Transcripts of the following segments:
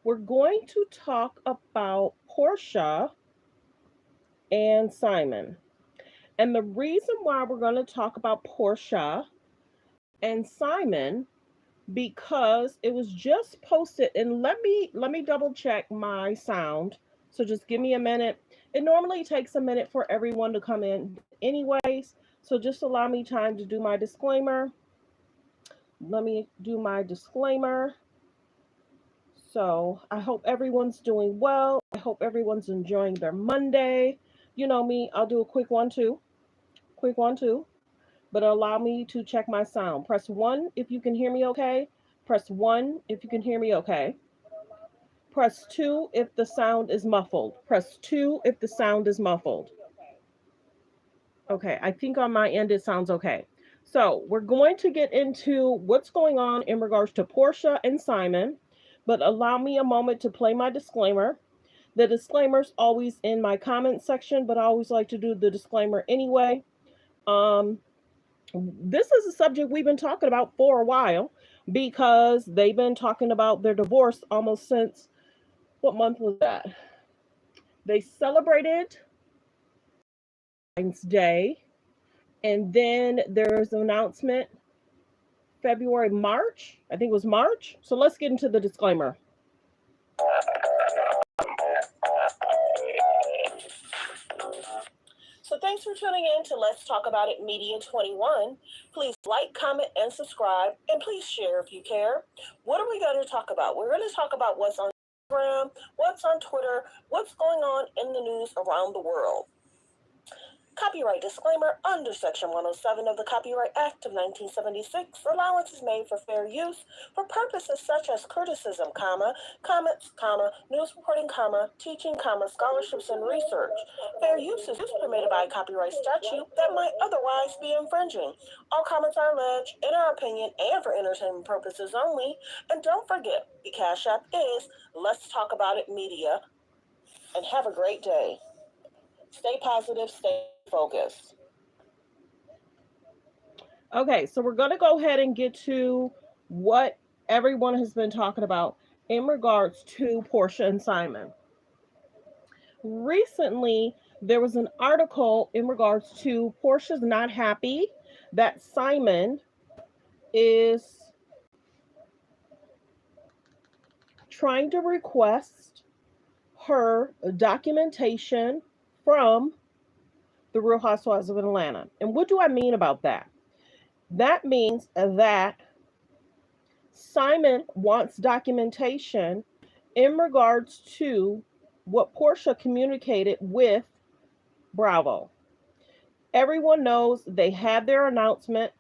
We're going to talk about Porsha and Simon. And the reason why we're going to talk about Porsha and Simon because it was just posted, and let me double check my sound. So just give me a minute. It normally takes a minute for everyone to come in anyways. So just allow me time to do my disclaimer. Let me do my disclaimer. So I hope everyone's doing well. I hope everyone's enjoying their Monday. You know me, I'll do a quick one too. Quick one too. But allow me to check my sound. Press 1 if you can hear me okay. Press 1 if you can hear me okay. Press 2 if the sound is muffled. Press 2 if the sound is muffled. Okay, I think on my end it sounds okay. So we're going to get into what's going on in regards to Porsha and Simon, but allow me a moment to play my disclaimer. The disclaimer's always in my comment section, but I always like to do the disclaimer anyway. Um, this is a subject we've been talking about for a while because they've been talking about their divorce almost since what month was that? They celebrated Valentine's Day, and then there's an announcement February, March. I think it was March. So let's get into the disclaimer. So thanks for tuning in to Let's Talk About It Media 21. Please like, comment, and subscribe, and please share if you care. What are we going to talk about? We're going to talk about what's on Instagram, what's on Twitter, what's going on in the news around the world. Copyright disclaimer under Section 107 of the Copyright Act of 1976. Allowance is made for fair use for purposes such as criticism, comments, news reporting, teaching, scholarships, and research. Fair use is permitted by copyright statute that might otherwise be infringing. All comments are alleged, in our opinion, and for entertainment purposes only. And don't forget, the Cash App is Let's Talk About It Media. And have a great day. Stay positive, stay focused. Okay, so we're going to go ahead and get to what everyone has been talking about in regards to Porsha and Simon. Recently, there was an article in regards to Porsha's not happy that Simon is trying to request her documentation from the Real Housewives of Atlanta. And what do I mean about that? That means that Simon wants documentation in regards to what Porsha communicated with Bravo. Everyone knows they had their announcement,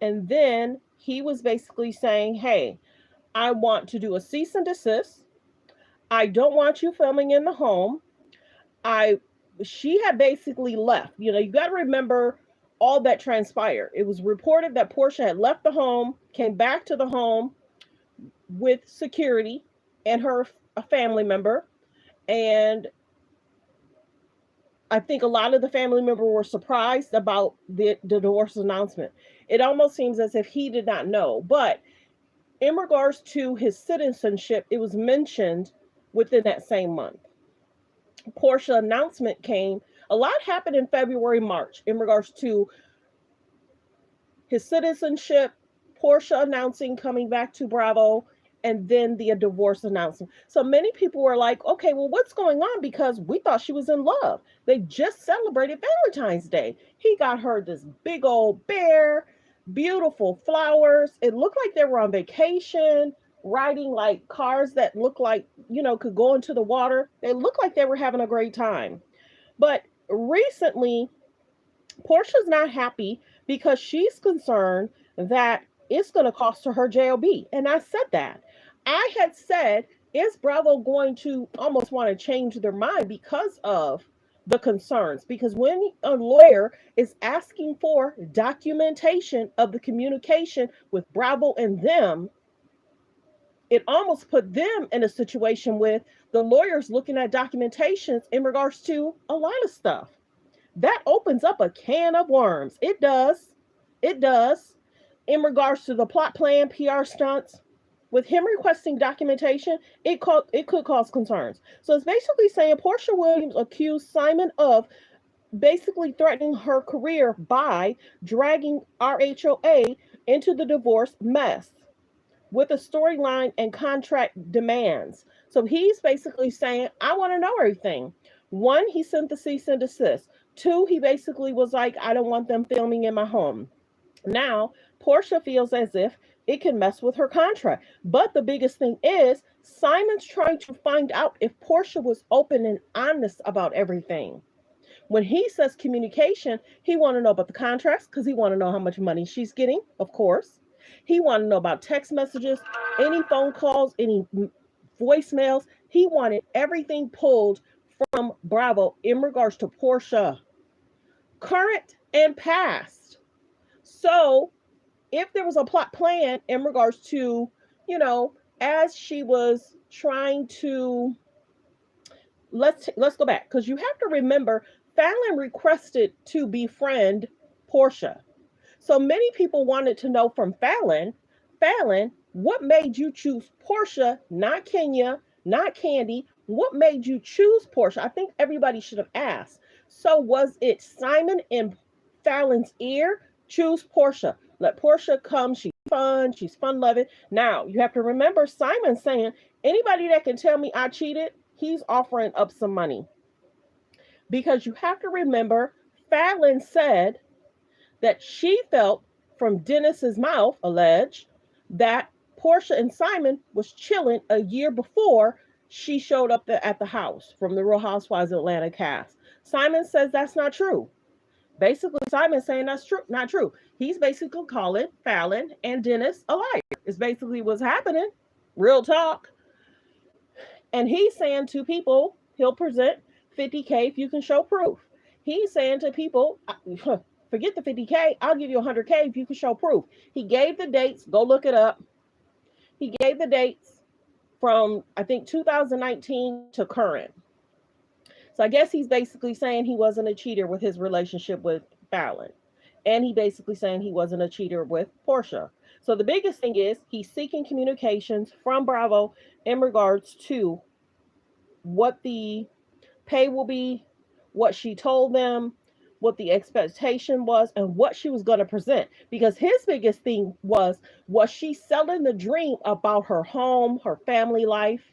and then he was basically saying, hey, I want to do a cease and desist. I don't want you filming in the home. She had basically left. You know, you got to remember all that transpired. It was reported that Porsha had left the home, came back to the home with security and a family member. And I think a lot of the family members were surprised about the divorce announcement. It almost seems as if he did not know. But in regards to his citizenship, it was mentioned within that same month. Porsche announcement came. A lot happened in February, March in regards to his citizenship, Porsche announcing coming back to Bravo, and then the divorce announcement. So many people were like, okay, well, what's going on? Because we thought she was in love. They just celebrated Valentine's Day. He got her this big old bear, beautiful flowers. It looked like they were on vacation, riding like cars that looked like, could go into the water. They looked like they were having a great time. But recently, Portia's not happy because she's concerned that it's going to cost her job. And I said that. I had said, is Bravo going to almost want to change their mind because of the concerns? Because when a lawyer is asking for documentation of the communication with Bravo and them, it almost put them in a situation with the lawyers looking at documentations in regards to a lot of stuff. That opens up a can of worms. It does. It does. In regards to the plot plan, PR stunts, with him requesting documentation, it could cause concerns. So it's basically saying Porsha Williams accused Simon of basically threatening her career by dragging RHOA into the divorce mess with a storyline and contract demands. So he's basically saying, I want to know everything. One, he sent the cease and desist. Two, he basically was like, I don't want them filming in my home. Now, Porsha feels as if it can mess with her contract. But the biggest thing is, Simon's trying to find out if Porsha was open and honest about everything. When he says communication, he want to know about the contracts because he want to know how much money she's getting, of course. He want to know about text messages, any phone calls, any voicemails. He wanted everything pulled from Bravo in regards to Porsha, current and past. So if there was a plot plan in regards to, as she was trying to, let's go back, because you have to remember Fallon requested to befriend Porsha. So many people wanted to know from Fallon, what made you choose Porsha, not Kenya, not Candy? What made you choose Porsha? I think everybody should have asked. So was it Simon in Fallon's ear? Choose Porsha. Let Porsha come. She's fun loving. Now you have to remember Simon saying, anybody that can tell me I cheated, he's offering up some money. Because you have to remember, Fallon said that she felt from Dennis's mouth, alleged, that Porsha and Simon was chilling a year before she showed up at the house from the Real Housewives of Atlanta cast. Simon says that's not true. Basically, Simon's saying that's true, not true. He's basically calling Fallon and Dennis a liar. It's basically what's happening. Real talk. And he's saying to people, he'll present $50K if you can show proof. He's saying to people, forget the $50K, I'll give you $100K if you can show proof. He gave the dates, go look it up. He gave the dates from, I think, 2019 to current. So I guess he's basically saying he wasn't a cheater with his relationship with Fallon. And he basically saying he wasn't a cheater with Porsha. So the biggest thing is he's seeking communications from Bravo in regards to what the pay will be, what she told them, what the expectation was, and what she was going to present. Because his biggest thing was she selling the dream about her home, her family life?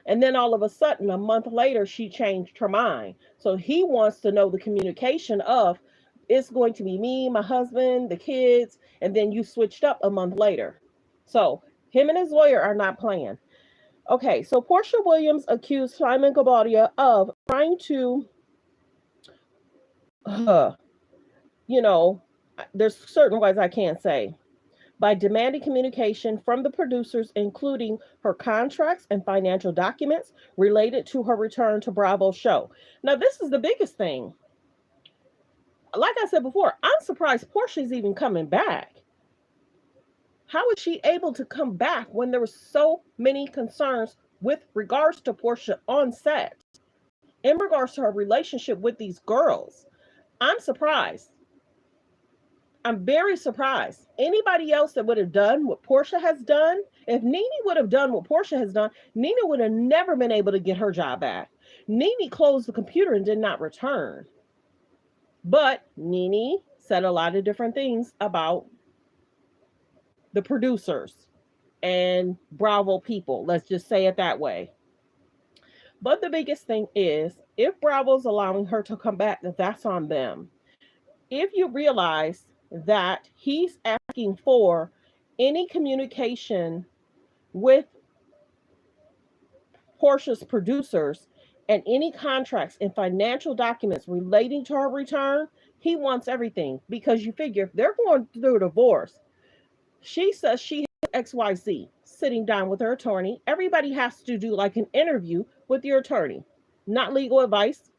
And then all of a sudden, a month later, she changed her mind. So he wants to know the communication of, it's going to be me, my husband, the kids, and then you switched up a month later. So him and his lawyer are not playing. Okay, so Porsha Williams accused Simon Gabardia of trying to, there's certain words I can't say, by demanding communication from the producers, including her contracts and financial documents related to her return to Bravo's show. Now, this is the biggest thing. Like I said before, I'm surprised Porsha's even coming back. How is she able to come back when there were so many concerns with regards to Porsha on set, in regards to her relationship with these girls? I'm surprised. I'm very surprised. Anybody else that would have done what Porsha has done, if Nene would have done what Porsha has done, Nene would have never been able to get her job back. Nene closed the computer and did not return. But Nene said a lot of different things about the producers and Bravo people. Let's just say it that way. But the biggest thing is, if Bravo's allowing her to come back, that's on them. If you realize that he's asking for any communication with Porsha's producers and any contracts and financial documents relating to her return, he wants everything. Because you figure if they're going through a divorce, she says she has XYZ, sitting down with her attorney. Everybody has to do like an interview with your attorney. Not legal advice,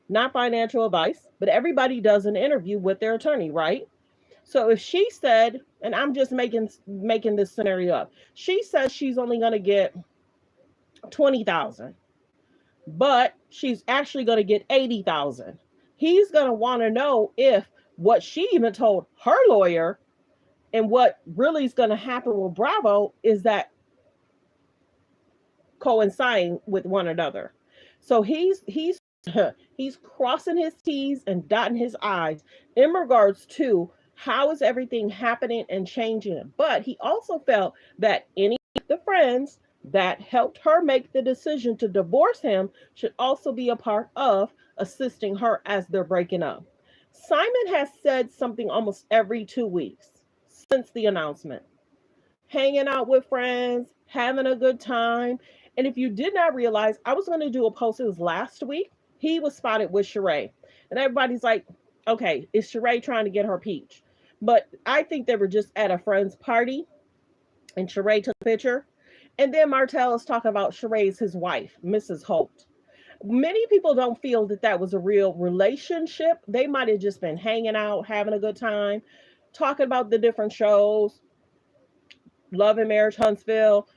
not financial advice, but everybody does an interview with their attorney, right? So if she said, and I'm just making this scenario up, she says she's only going to get 20,000, but she's actually going to get 80,000. He's going to want to know if what she even told her lawyer and what really is going to happen with Bravo is that coincide with one another. So he's he's crossing his T's and dotting his I's in regards to how is everything happening and changing. But he also felt that any of the friends that helped her make the decision to divorce him should also be a part of assisting her as they're breaking up. Simon has said something almost every 2 weeks since the announcement, hanging out with friends, having a good time. And if you did not realize, I was going to do a post, it was last week. He was spotted with Sheree. And everybody's like, okay, is Sheree trying to get her peach? But I think they were just at a friend's party and Sheree took a picture. And then Martell is talking about Sheree's his wife, Mrs. Holt. Many people don't feel that that was a real relationship. They might have just been hanging out, having a good time, talking about the different shows, Love and Marriage Huntsville,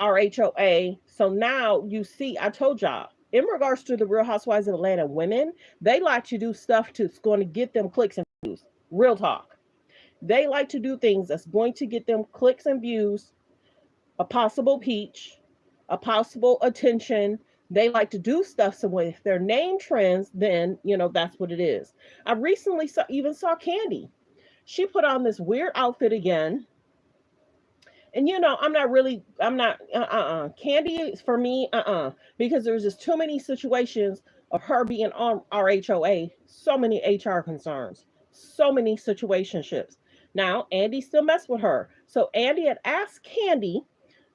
RHOA. So now you see, I told y'all, in regards to the Real Housewives of Atlanta women, they like to do stuff that's going to get them clicks and views. Real talk. They like to do things that's going to get them clicks and views, a possible peach, a possible attention. They like to do stuff. So if their name trends, then, that's what it is. I recently saw Candy. She put on this weird outfit again. And I'm not, Candy for me, because there's just too many situations of her being on RHOA, so many HR concerns, so many situationships. Now, Andy still messed with her. So Andy had asked Candy,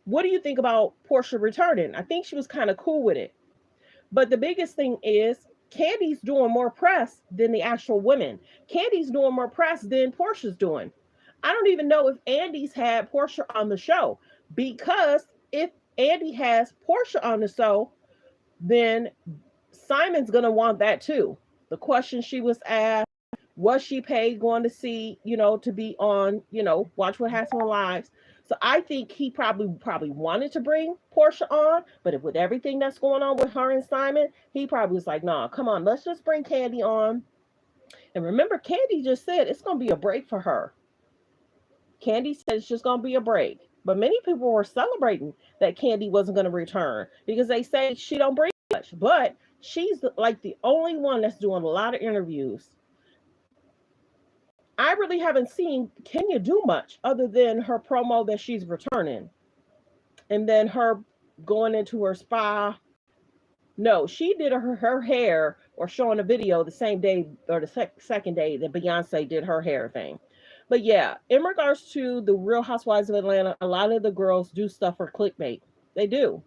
what do you think about Porsha returning? I think she was kind of cool with it. But the biggest thing is Candy's doing more press than the actual women. Candy's doing more press than Porsha's doing. I don't even know if Andy's had Porsha on the show, because if Andy has Porsha on the show, then Simon's going to want that too. The question she was asked, was she paid going to see, to be on, Watch What Happens Lives? So I think he probably wanted to bring Porsha on, but with everything that's going on with her and Simon, he probably was like, nah, come on, let's just bring Candy on. And remember, Candy just said it's going to be a break for her. Candy said it's just going to be a break. But many people were celebrating that Candy wasn't going to return because they say she don't bring much. But she's like the only one that's doing a lot of interviews. I really haven't seen Kenya do much other than her promo that she's returning. And then her going into her spa. No, she did her hair or showing a video the same day or the second day that Beyonce did her hair thing. But yeah, in regards to the Real Housewives of Atlanta, a lot of the girls do stuff for clickbait. They do.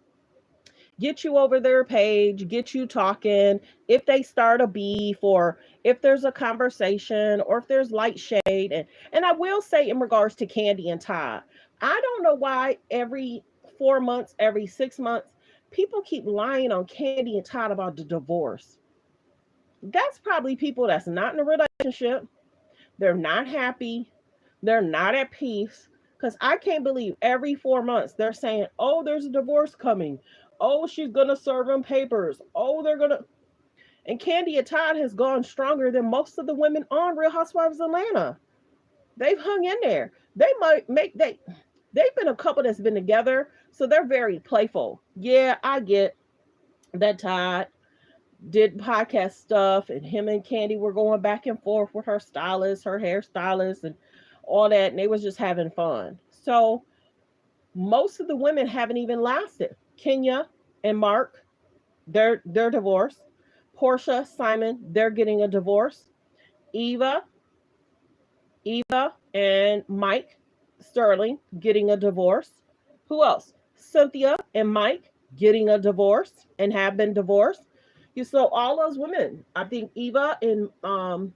Get you over their page, get you talking. If they start a beef or if there's a conversation or if there's light shade. And I will say in regards to Candy and Todd, I don't know why every 4 months, every 6 months, people keep lying on Candy and Todd about the divorce. That's probably people that's not in a relationship. They're not happy. They're not at peace. Because I can't believe every 4 months they're saying, oh, there's a divorce coming. Oh, she's going to serve them papers. Oh, they're going to. And Candy and Todd has gone stronger than most of the women on Real Housewives of Atlanta. They've hung in there. They've been a couple that's been together, so they're very playful. Yeah, I get that Todd did podcast stuff and him and Candy were going back and forth with her stylist, her hairstylist, and all that, and they was just having fun. So most of the women haven't even lasted. Kenya and Mark, they're divorced. Porsha, Simon, they're getting a divorce. Eva and Mike Sterling getting a divorce. Who else? Cynthia and Mike getting a divorce and have been divorced. You saw all those women. I think Eva and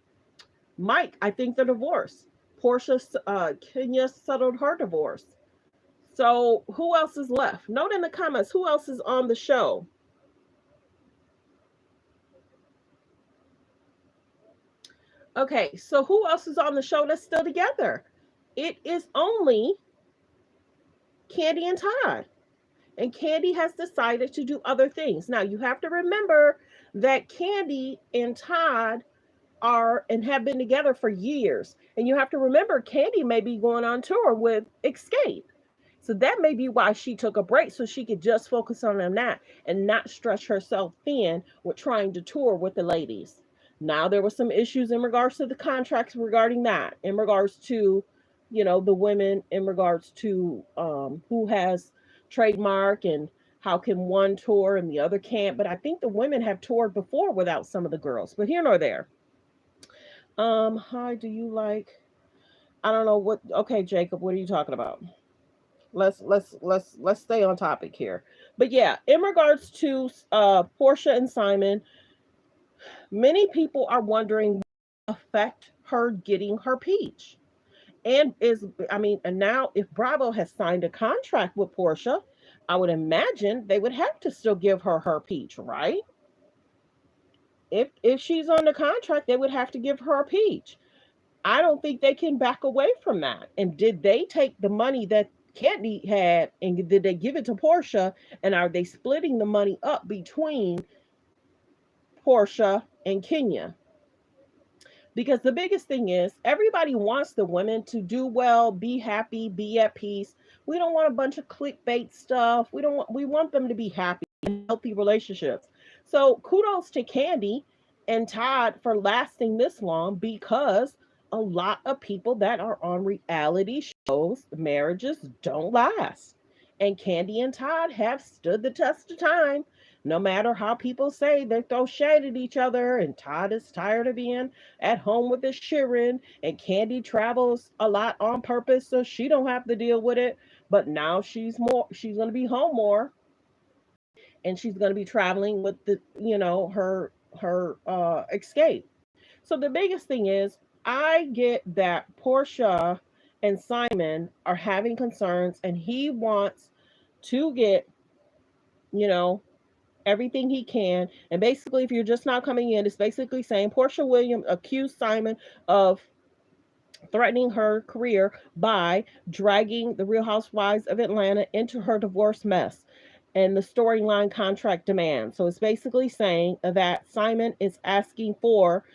Mike, I think they're divorced. Porsha, Kenya settled her divorce. So who else is left? Note in the comments who else is on the show. Okay, so who else is on the show that's still together? It is only Candy and Todd. And Candy has decided to do other things. Now, you have to remember that Candy and Todd are and have been together for years. And you have to remember Candy may be going on tour with Escape. So that may be why she took a break, so she could just focus on that and not stretch herself thin with trying to tour with the ladies. Now there were some issues in regards to the contracts regarding that, in regards to, the women, in regards to who has trademark and how can one tour and the other can't. But I think the women have toured before without some of the girls. But here nor there. Hi, do you like? I don't know what. Okay, Jacob, what are you talking about? Let's stay on topic here. But yeah, in regards to Porsha and Simon, many people are wondering what affect her getting her peach. And and now if Bravo has signed a contract with Porsha, I would imagine they would have to still give her peach, right? If she's on the contract, they would have to give her a peach. I don't think they can back away from that. And did they take the money that Candy had and did they give it to Porsha? And are they splitting the money up between Porsha and Kenya? Because the biggest thing is everybody wants the women to do well, be happy, be at peace. We don't want a bunch of clickbait stuff. We want them to be happy in healthy relationships. So kudos to Candy and Todd for lasting this long, because a lot of people that are on reality shows, marriages don't last. And Candy and Todd have stood the test of time. No matter how people say they throw shade at each other, and Todd is tired of being at home with his Sharon, and Candy travels a lot on purpose so she don't have to deal with it. But now she's going to be home more, and she's going to be traveling with her escape. So the biggest thing is, I get that Porsha and Simon are having concerns, and he wants to get, you know, everything he can. And basically, if you're just not coming in, it's basically saying Porsha Williams accused Simon of threatening her career by dragging the Real Housewives of Atlanta into her divorce mess and the storyline contract demand. So it's basically saying that Simon is asking for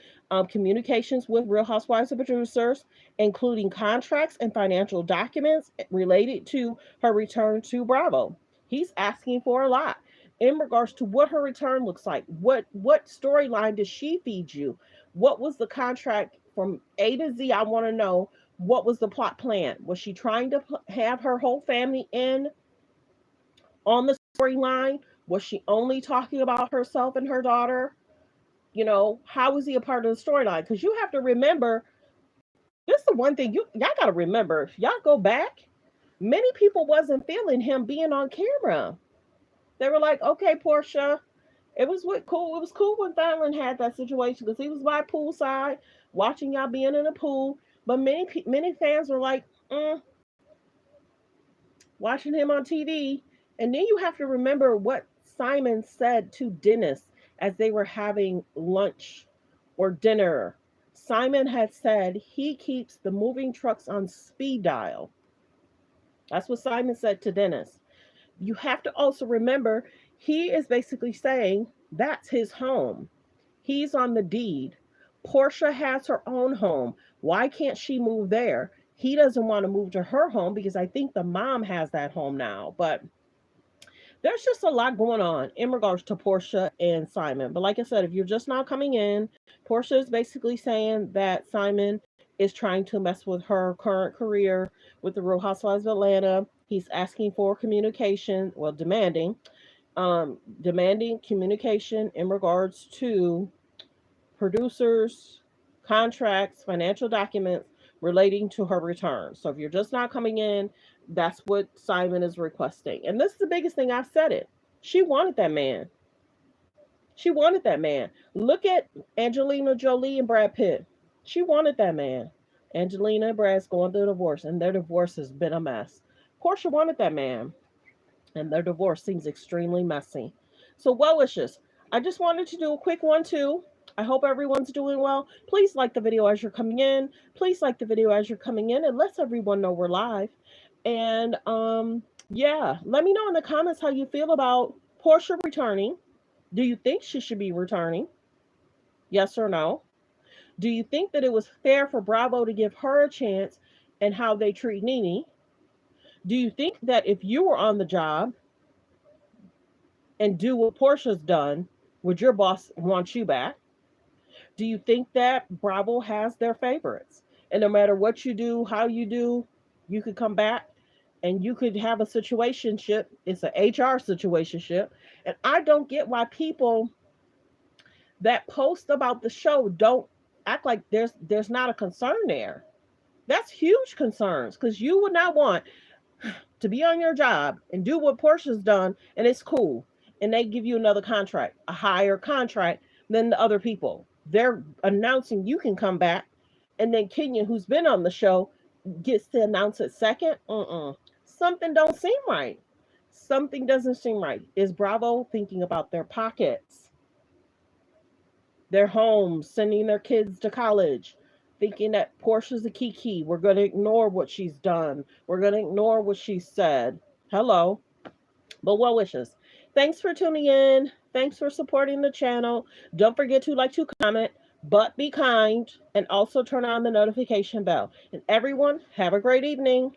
communications with Real Housewives of producers, including contracts and financial documents related to her return to Bravo. He's asking for a lot in regards to what her return looks like. What storyline does she feed you? What was the contract from A to Z? I want to know, what was the plot plan? Was she trying to have her whole family in on the storyline? Was she only talking about herself and her daughter? How was he a part of the storyline? Because you have to remember, this is the one thing y'all got to remember. If y'all go back, many people wasn't feeling him being on camera. They were like, okay, Porsha, cool. It was cool when Fallon had that situation because he was by poolside watching y'all being in the pool. But many fans were like, watching him on TV. And then you have to remember what Simon said to Dennis as they were having lunch or dinner. Simon had said he keeps the moving trucks on speed dial. That's what Simon said to Dennis. You have to also remember, he is basically saying that's his home. He's on the deed. Porsha has her own home. Why can't she move there? He doesn't want to move to her home because I think the mom has that home now. But there's just a lot going on in regards to Porsha and Simon. But like I said, if you're just not coming in, Porsha is basically saying that Simon is trying to mess with her current career with the Real Housewives of Atlanta. He's asking for communication, well, demanding communication in regards to producers, contracts, financial documents relating to her return. So if you're just not coming in, that's what Simon is requesting. And this is the biggest thing. I've said it. She wanted that man. She wanted that man. Look at Angelina Jolie and Brad Pitt. She wanted that man. Angelina and Brad's going through a divorce, and their divorce has been a mess. Portia wanted that man, and their divorce seems extremely messy. So, well wishes. I just wanted to do a quick one too. I hope everyone's doing well. Please like the video as you're coming in. Please like the video as you're coming in. It lets everyone know we're live. And yeah, let me know in the comments how you feel about Portia returning. Do you think she should be returning? Yes or no? Do you think that it was fair for Bravo to give her a chance and how they treat Nene? Do you think that if you were on the job and do what Portia's done, would your boss want you back? Do you think that Bravo has their favorites? And no matter what you do, how you do, you could come back and you could have a situationship. It's an HR situationship. And I don't get why people that post about the show don't act like there's not a concern there. That's huge concerns because you would not want to be on your job and do what Portia's done and it's cool. And they give you another contract, a higher contract than the other people. They're announcing you can come back. And then Kenya, who's been on the show, gets to announce it second. Something don't seem right. Something doesn't seem right. Is Bravo thinking about their pockets, their homes, sending their kids to college, thinking that Portia's a kiki? We're going to ignore what she's done. We're going to ignore what she said. Hello. But well wishes. Thanks for tuning in. Thanks for supporting the channel. Don't forget to like, to comment, but be kind, and also turn on the notification bell. And everyone, have a great evening.